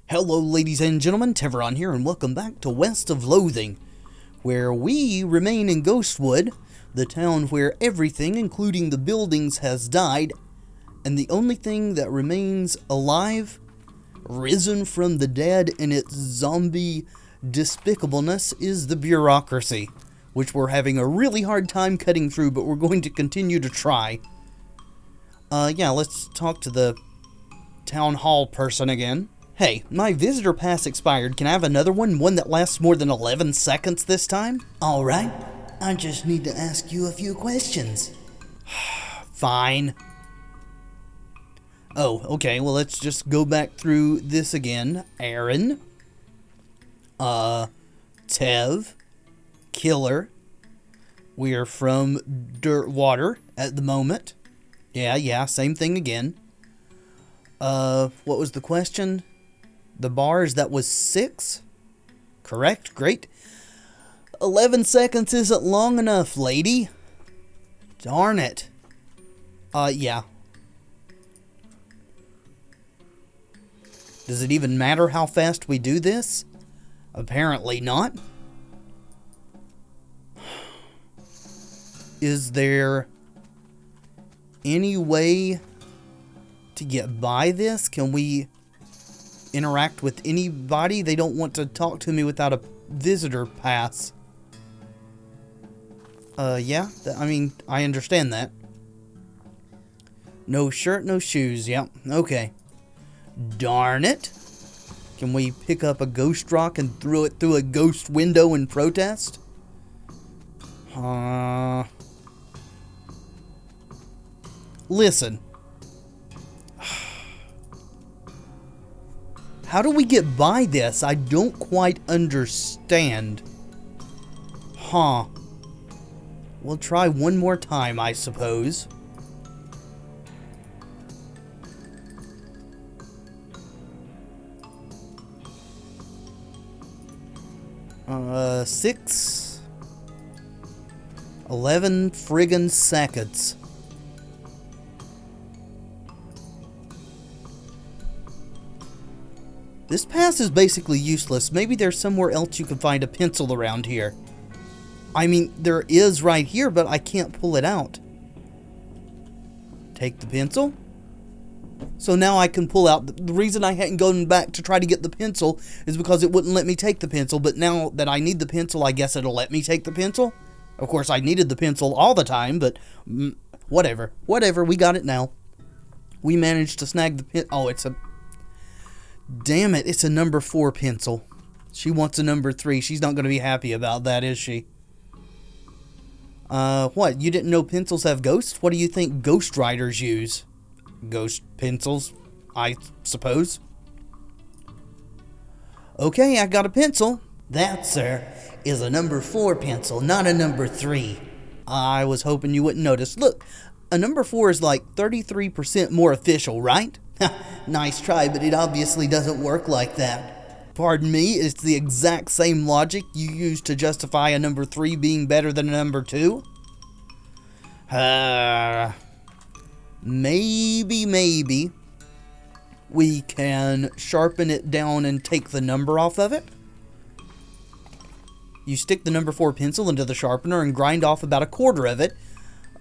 Hello ladies and gentlemen, Tevaron here, and welcome back to West of Loathing, where we remain in Ghostwood, the town where everything, including the buildings, has died, and the only thing that remains alive, risen from the dead in its zombie despicableness, is the bureaucracy, which we're having a really hard time cutting through, but we're going to continue to try. Yeah, let's talk to the town hall person again. Hey, my visitor pass expired. Can I have another one? One that lasts more than 11 seconds this time? Alright, I just need to ask you a few questions. Fine. Oh, okay, well let's just go back through this again. Aaron. Tev. Killer. We're from Dirtwater at the moment. Yeah, same thing again. What was the question? The bars, that was 6? Correct, great. 11 seconds isn't long enough, lady. Darn it. Yeah. Does it even matter how fast we do this? Apparently not. Is there any way to get by this? Can we interact with anybody? They don't want to talk to me without a visitor pass. Yeah, I mean, I understand that. No shirt, no shoes. Yep, okay. Darn it. Can we pick up a ghost rock and throw it through a ghost window in protest? Listen. How do we get by this? I don't quite understand. Huh. We'll try one more time, I suppose. Six. 11 friggin' seconds. This pass is basically useless. Maybe there's somewhere else you can find a pencil around here. I mean, there is right here, but I can't pull it out. Take the pencil. So now I can pull out. The reason I hadn't gone back to try to get the pencil is because it wouldn't let me take the pencil. But now that I need the pencil, I guess it'll let me take the pencil. Of course, I needed the pencil all the time, but whatever. Whatever, we got it now. We managed to snag the pen. Oh, it's a... Damn it, it's a number 4 pencil. She wants a number 3. She's not going to be happy about that, is she? What? You didn't know pencils have ghosts? What do you think ghost writers use? Ghost pencils, I suppose. Okay, I got a pencil. That, sir, is a number 4 pencil, not a number 3. I was hoping you wouldn't notice. Look, a number 4 is like 33% more official, right? Nice try, but it obviously doesn't work like that. Pardon me, it's the exact same logic you used to justify a number 3 being better than a number 2? Maybe we can sharpen it down and take the number off of it. You stick the number 4 pencil into the sharpener and grind off about 1/4 of it.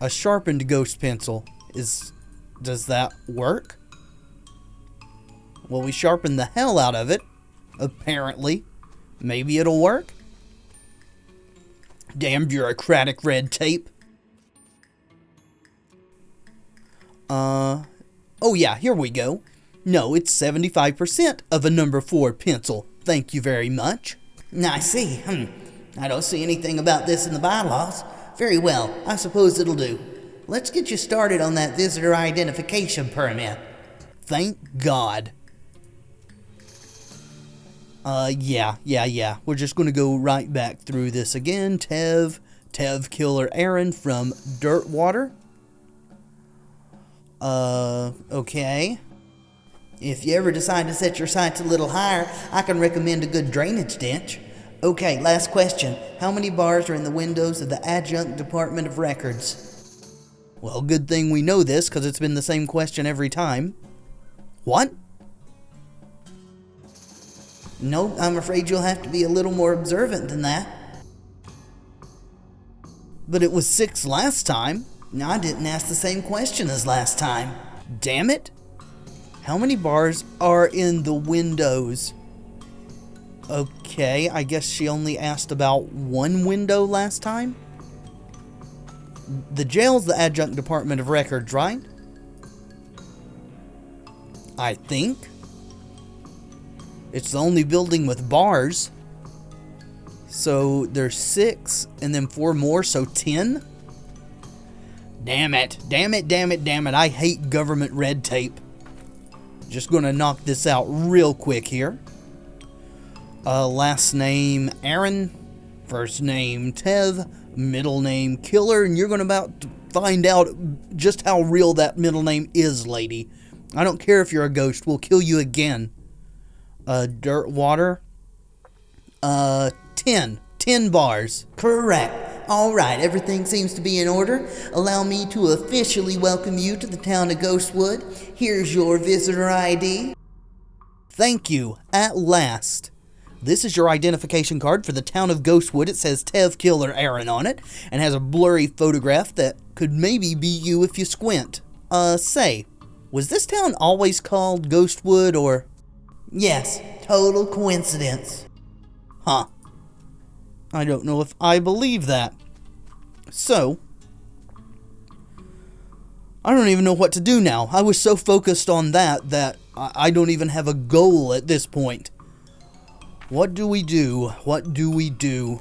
A sharpened ghost pencil. Does that work? Well, we sharpened the hell out of it, apparently. Maybe it'll work? Damn bureaucratic red tape. Oh yeah, here we go. No, it's 75% of a number 4 pencil. Thank you very much. I see. I don't see anything about this in the bylaws. Very well, I suppose it'll do. Let's get you started on that visitor identification permit. Thank God. Yeah. We're just going to go right back through this again. Tev Killer Aaron from Dirtwater. Okay. If you ever decide to set your sights a little higher, I can recommend a good drainage ditch. Okay, last question. How many bars are in the windows of the Adjunct Department of Records? Well, good thing we know this, because it's been the same question every time. What? Nope, I'm afraid you'll have to be a little more observant than that. But it was 6 last time. No, I didn't ask the same question as last time. Damn it. How many bars are in the windows? Okay, I guess she only asked about 1 window last time. The jail's the adjunct department of records, right? I think. It's the only building with bars. So there's 6 and then 4 more, so 10. Damn it. Damn it, damn it, damn it. I hate government red tape. Just gonna knock this out real quick here. Last name Aaron, first name Tev, middle name Killer, and you're gonna about to find out just how real that middle name is, lady. I don't care if you're a ghost, we'll kill you again. Dirt water. 10 bars. Correct. Alright, everything seems to be in order. Allow me to officially welcome you to the town of Ghostwood. Here's your visitor ID. Thank you, at last. This is your identification card for the town of Ghostwood. It says Tev Killer Aaron on it, and has a blurry photograph that could maybe be you if you squint. Say, was this town always called Ghostwood, or? Yes, total coincidence. Huh. I don't know if I believe that. So, I don't even know what to do now. I was so focused on that I don't even have a goal at this point. What do we do? What do we do?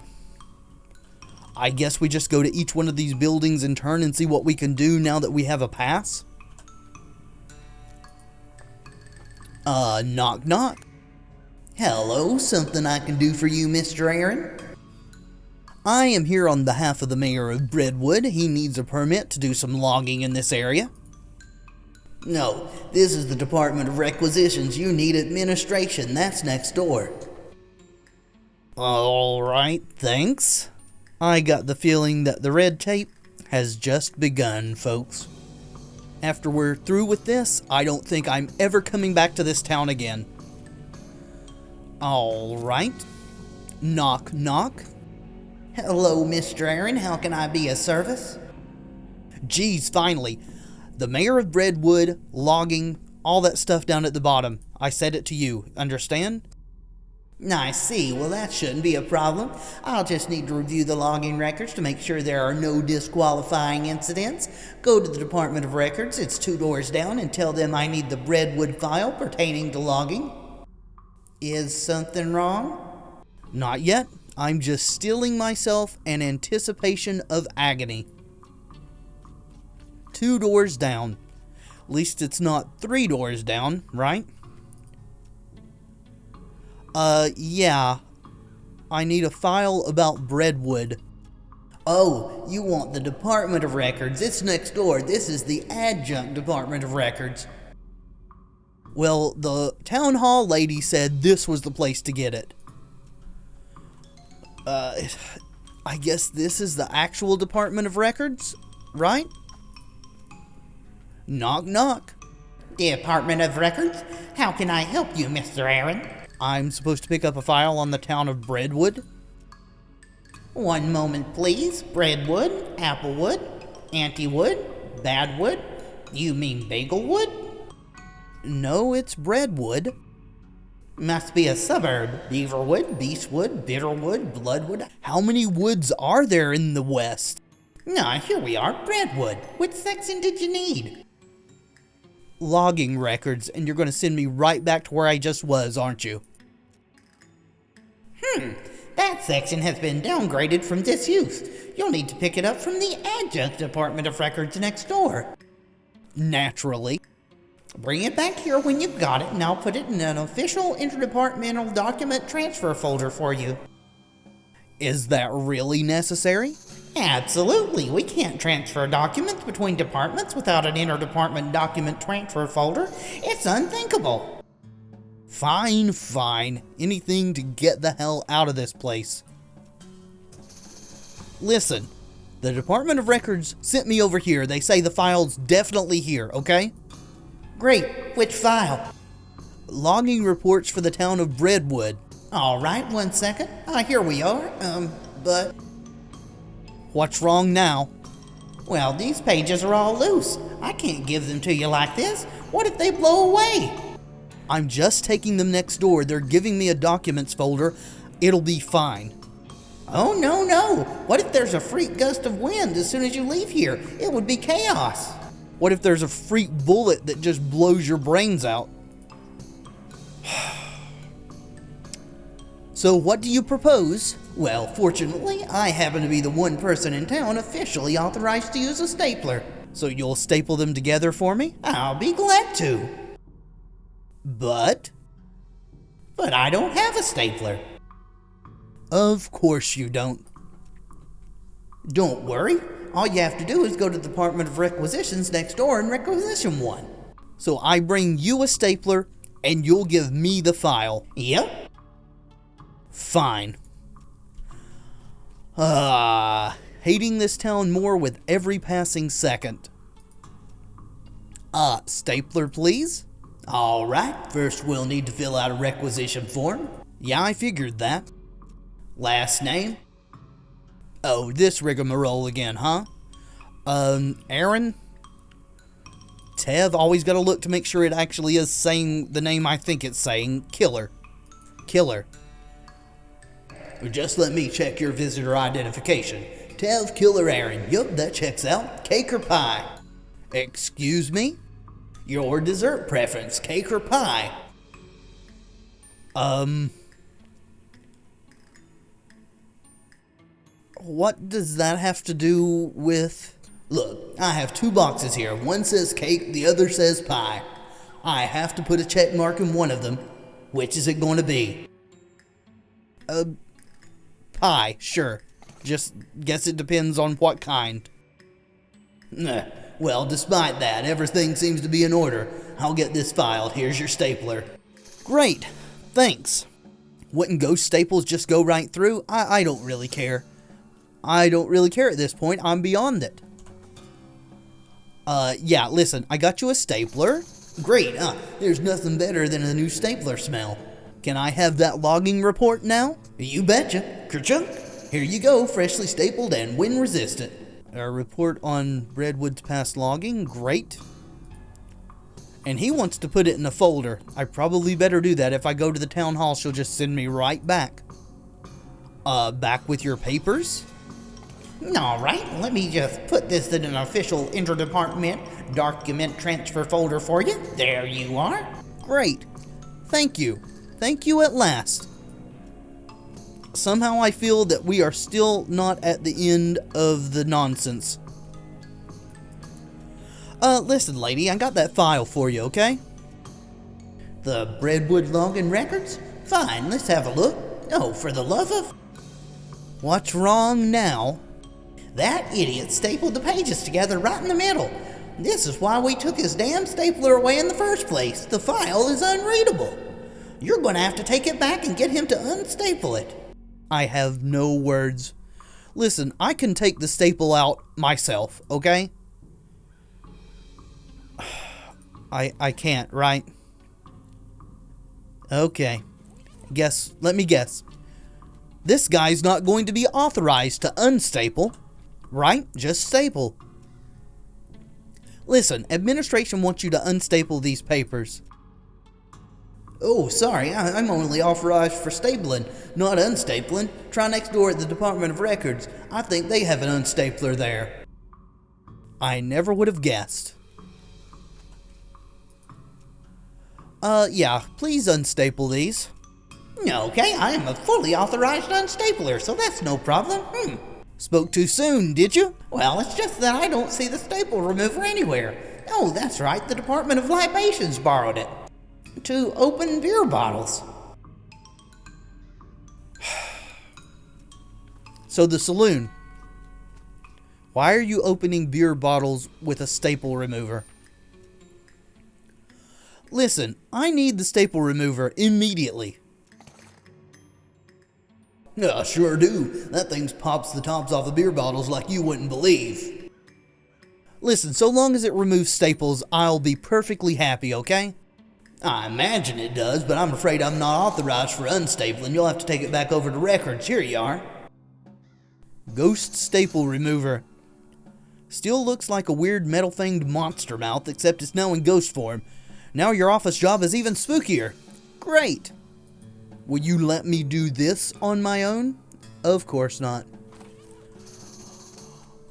I guess we just go to each one of these buildings in turn and see what we can do now that we have a pass? Knock knock. Hello, something I can do for you, Mr. Aaron? I am here on behalf of the mayor of Breadwood. He needs a permit to do some logging in this area. No, this is the Department of Requisitions. You need administration. That's next door. Alright, thanks. I got the feeling that the red tape has just begun, folks. After we're through with this, I don't think I'm ever coming back to this town again. Alright. Knock, knock. Hello, Mr. Aaron. How can I be of service? Geez, finally. The mayor of Breadwood, logging, all that stuff down at the bottom. I said it to you. Understand? I see. Well, that shouldn't be a problem. I'll just need to review the logging records to make sure there are no disqualifying incidents. Go to the Department of Records, it's 2 doors down, and tell them I need the Breadwood file pertaining to logging. Is something wrong? Not yet. I'm just steeling myself in anticipation of agony. 2 doors down. At least it's not 3 doors down, right? Yeah. I need a file about Breadwood. Oh, you want the Department of Records. It's next door. This is the Adjunct Department of Records. Well, the town hall lady said this was the place to get it. I guess this is the actual Department of Records, right? Knock, knock. Department of Records? How can I help you, Mr. Aaron? I'm supposed to pick up a file on the town of Breadwood. One moment, please. Breadwood, Applewood, Antewood, Badwood. You mean Bagelwood? No, it's Breadwood. Must be a suburb. Beaverwood, Beastwood, Bitterwood, Bloodwood. How many woods are there in the West? Here we are, Breadwood. Which section did you need? Logging records, and you're going to send me right back to where I just was, aren't you? That section has been downgraded from disuse. You'll need to pick it up from the Adjunct Department of Records next door. Naturally. Bring it back here when you've got it, and I'll put it in an official interdepartmental document transfer folder for you. Is that really necessary? Absolutely. We can't transfer documents between departments without an interdepartment document transfer folder. It's unthinkable. Fine, fine. Anything to get the hell out of this place. Listen, the Department of Records sent me over here. They say the file's definitely here, okay? Great. Which file? Logging reports for the town of Breadwood. All right, 1 second. Here we are. But, What's wrong now? well, these pages are all loose. I can't give them to you like this. What if they blow away? I'm just taking them next door. They're giving me a documents folder. It'll be fine. Oh, no, no. What if there's a freak gust of wind as soon as you leave here? It would be chaos. What if there's a freak bullet that just blows your brains out? So what do you propose? Well, fortunately, I happen to be the one person in town officially authorized to use a stapler. So you'll staple them together for me? I'll be glad to. But I don't have a stapler. of course you don't. Don't worry. All you have to do is go to the Department of Requisitions next door and requisition one. So I bring you a stapler and you'll give me the file. Yep. Fine. Hating this town more with every passing second. Stapler, please? All right. First, we'll need to fill out a requisition form. Yeah, I figured that. Last name? Oh, this rigmarole again, huh? Aaron? Tev, always gotta look to make sure it actually is saying the name I think it's saying. Killer. Just let me check your visitor identification. Tev Killer Aaron. Yup, that checks out. Cake or pie? Excuse me? Your dessert preference, cake or pie? What does that have to do with... Look, I have 2 boxes here. One says cake, the other says pie. I have to put a check mark in one of them. Which is it going to be? Pie, sure. Just guess it depends on what kind. Well, despite that, everything seems to be in order. I'll get this filed. Here's your stapler. Great, thanks. Wouldn't ghost staples just go right through? I don't really care. I don't really care at this point. I'm beyond it. Yeah, listen, I got you a stapler. Great, there's nothing better than a new stapler smell. Can I have that logging report now? You betcha. Kerchunk. Here you go, freshly stapled and wind resistant. A report on Redwood's past logging, great. And he wants to put it in a folder. I probably better do that. If I go to the town hall, she'll just send me right back. Back with your papers? All right, let me just put this in an official interdepartment document transfer folder for you. There you are. Great. Thank you. Thank you at last. Somehow I feel that we are still not at the end of the nonsense. Listen, lady, I got that file for you, okay? The Redwood Logging Records? Fine, let's have a look. Oh, for the love of... What's wrong now? That idiot stapled the pages together right in the middle. This is why we took his damn stapler away in the first place. The file is unreadable. You're going to have to take it back and get him to unstaple it. I have no words. Listen, I can take the staple out myself, okay? I can't, right? Okay. Let me guess. This guy's not going to be authorized to unstaple, right? Just staple. Listen, administration wants you to unstaple these papers. Oh, sorry, I'm only authorized for stapling, not unstapling. Try next door at the Department of Records. I think they have an unstapler there. I never would have guessed. Yeah, please unstaple these. Okay, I am a fully authorized unstapler, so that's no problem. Spoke too soon, did you? Well, it's just that I don't see the staple remover anywhere. Oh, that's right, the Department of Libations borrowed it. To open beer bottles. So the saloon. Why are you opening beer bottles with a staple remover? Listen, I need the staple remover immediately. I sure do. That thing pops the tops off the beer bottles like you wouldn't believe. Listen, so long as it removes staples, I'll be perfectly happy, okay? I imagine it does, but I'm afraid I'm not authorized for unstabling. You'll have to take it back over to records. Here you are. Ghost staple remover. Still looks like a weird metal-fanged monster mouth, except it's now in ghost form. Now your office job is even spookier. Great! Will you let me do this on my own? Of course not.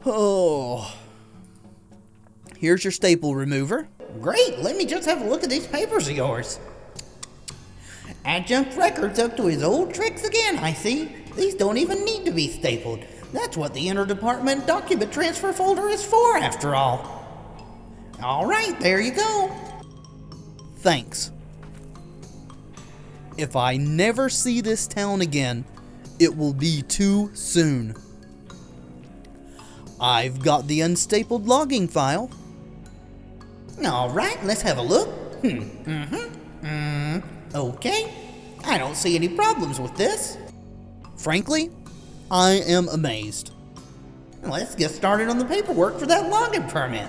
Oh. Here's your staple remover. Great, let me just have a look at these papers of yours. Adjunct records up to his old tricks again, I see. These don't even need to be stapled. That's what the interdepartment document transfer folder is for, after all. All right, there you go. Thanks. If I never see this town again, it will be too soon. I've got the unstapled logging file. All right, let's have a look. Okay. I don't see any problems with this. Frankly, I am amazed. Let's get started on the paperwork for that logging permit.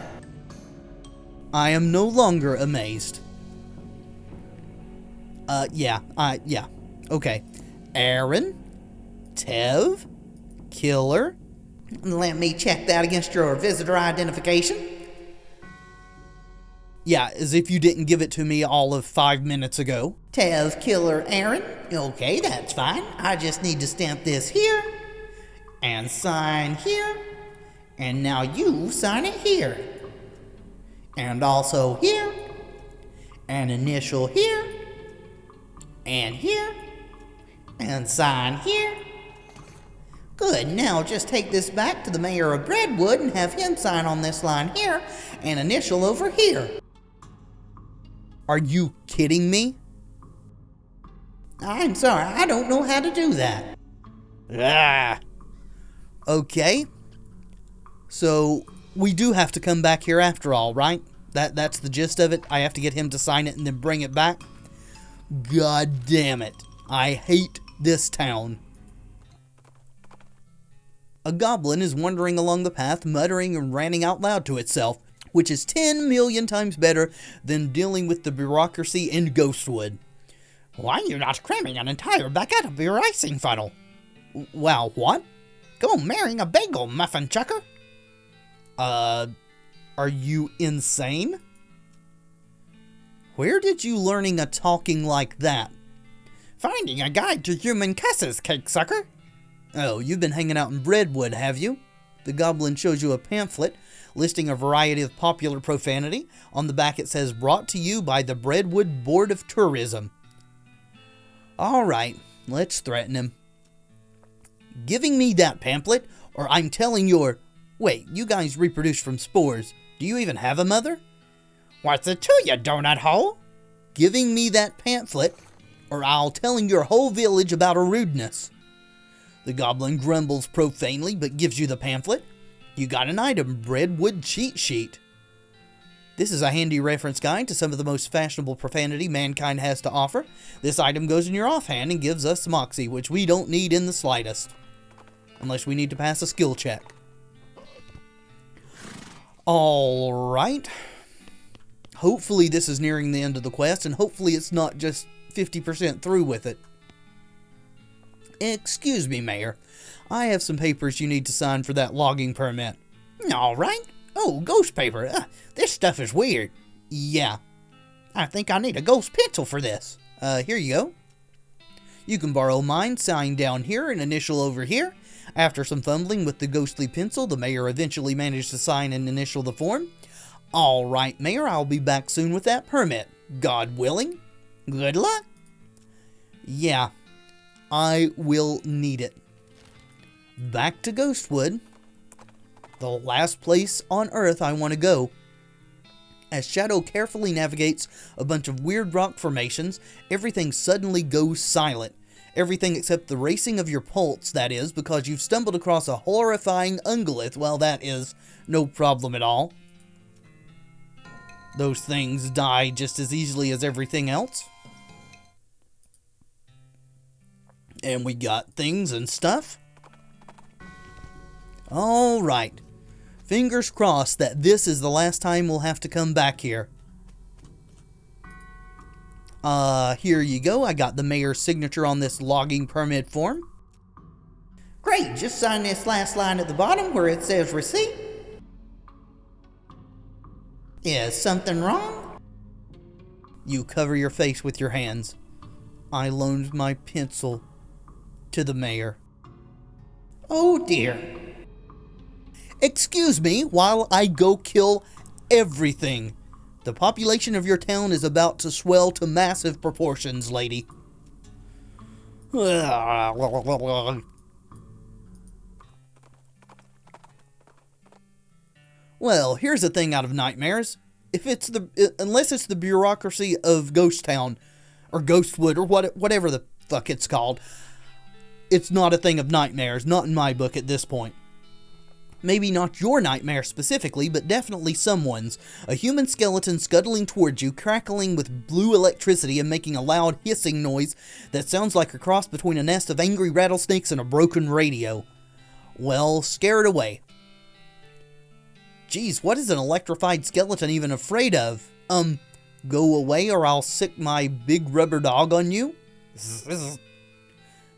I am no longer amazed. Yeah. Okay. Aaron, Tev, Killer. Let me check that against your visitor identification. Yeah, as if you didn't give it to me all of 5 minutes ago. Tev, Killer, Aaron. Okay, that's fine. I just need to stamp this here and sign here. And now you sign it here. And also here. And initial here. And here. And sign here. Good, now just take this back to the mayor of Brentwood and have him sign on this line here and initial over here. Are you kidding me? I'm sorry, I don't know how to do that. Ah. Okay. So, we do have to come back here after all, right? That's the gist of it. I have to get him to sign it and then bring it back. God damn it. I hate this town. A goblin is wandering along the path, muttering and ranting out loud to itself, which is 10 million times better than dealing with the bureaucracy in Ghostwood. Why are you not cramming an entire bucket of your icing funnel? Wow, what? Go marrying a bagel, muffin chucker. Are you insane? Where did you learning a talking like that? Finding a guide to human cusses, cake sucker. Oh, you've been hanging out in Brentwood, have you? The goblin shows you a pamphlet listing a variety of popular profanity. On the back it says, brought to you by the Brentwood Board of Tourism. Alright, let's threaten him. Giving me that pamphlet, or I'm telling your... Wait, you guys reproduce from spores. Do you even have a mother? What's it to you, donut hole? Giving me that pamphlet, or I'll telling your whole village about a rudeness. The goblin grumbles profanely, but gives you the pamphlet. You got an item, Brentwood cheat sheet. This is a handy reference guide to some of the most fashionable profanity mankind has to offer. This item goes in your offhand and gives us moxie, which we don't need in the slightest. Unless we need to pass a skill check. Alright. Hopefully this is nearing the end of the quest, and hopefully it's not just 50% through with it. Excuse me, Mayor. I have some papers you need to sign for that logging permit. Alright. Oh, ghost paper. This stuff is weird. Yeah. I think I need a ghost pencil for this. Here you go. You can borrow mine, sign down here and initial over here. After some fumbling with the ghostly pencil, the mayor eventually managed to sign and initial the form. Alright, Mayor, I'll be back soon with that permit. God willing. Good luck. Yeah, I will need it. Back to Ghostwood. The last place on Earth I want to go. As Shadow carefully navigates a bunch of weird rock formations, everything suddenly goes silent. Everything except the racing of your pulse, that is, because you've stumbled across a horrifying ungulith. Well, that is no problem at all. Those things die just as easily as everything else. And we got things and stuff. Alright. Fingers crossed that this is the last time we'll have to come back here. Here you go. I got the mayor's signature on this logging permit form. Great, just sign this last line at the bottom where it says receipt. Is something wrong? You cover your face with your hands. I loaned my pencil to the mayor. Oh dear. Excuse me while I go kill everything. The population of your town is about to swell to massive proportions, lady. Well, here's the thing out of nightmares. Unless it's the bureaucracy of Ghost Town, or Ghostwood, or whatever the fuck it's called, it's not a thing of nightmares, not in my book at this point. Maybe not your nightmare specifically, but definitely someone's. A human skeleton scuttling towards you, crackling with blue electricity and making a loud hissing noise that sounds like a cross between a nest of angry rattlesnakes and a broken radio. Well, scare it away. Geez, what is an electrified skeleton even afraid of? Go away or I'll sick my big rubber dog on you?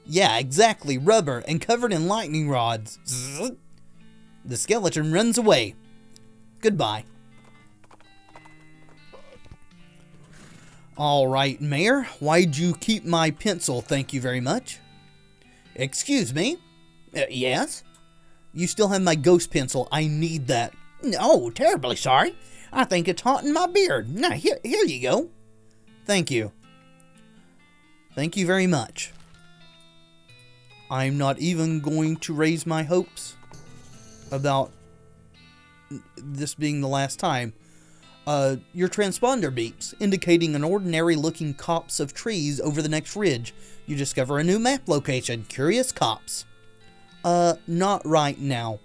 Yeah, exactly, rubber and covered in lightning rods. The skeleton runs away. Goodbye. Alright, Mayor, why'd you keep my pencil, thank you very much? Excuse me? Yes? You still have my ghost pencil, I need that. Oh, terribly sorry. I think it's haunting my beard. Now, here you go. Thank you. Thank you very much. I'm not even going to raise my hopes about this being the last time. Your transponder beeps, indicating an ordinary looking copse of trees over the next ridge. You discover a new map location, Curious Copse. Not right now.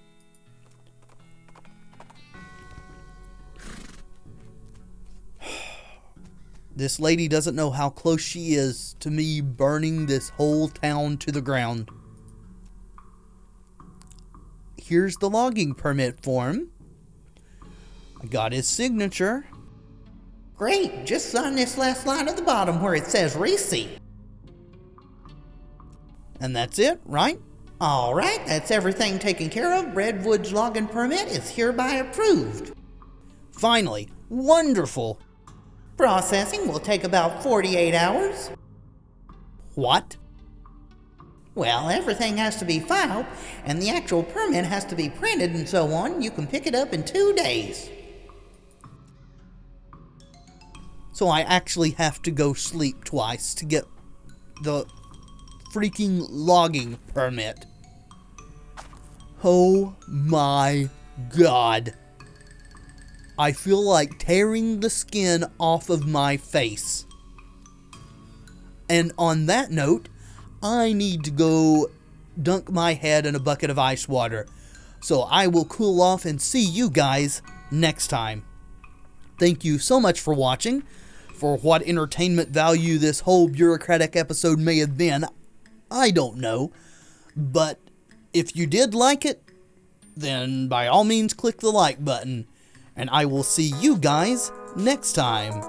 This lady doesn't know how close she is to me burning this whole town to the ground. Here's the logging permit form. I got his signature. Great, just sign this last line at the bottom where it says receipt. And that's it, right? Alright, that's everything taken care of. Redwood's logging permit is hereby approved. Finally, wonderful. Processing will take about 48 hours. What? Well, everything has to be filed, and the actual permit has to be printed and so on. You can pick it up in 2 days. So I actually have to go sleep twice to get the freaking logging permit. Oh my god. I feel like tearing the skin off of my face. And on that note, I need to go dunk my head in a bucket of ice water. So I will cool off and see you guys next time. Thank you so much for watching. For what entertainment value this whole bureaucratic episode may have been, I don't know. But if you did like it, then by all means click the like button. And I will see you guys next time.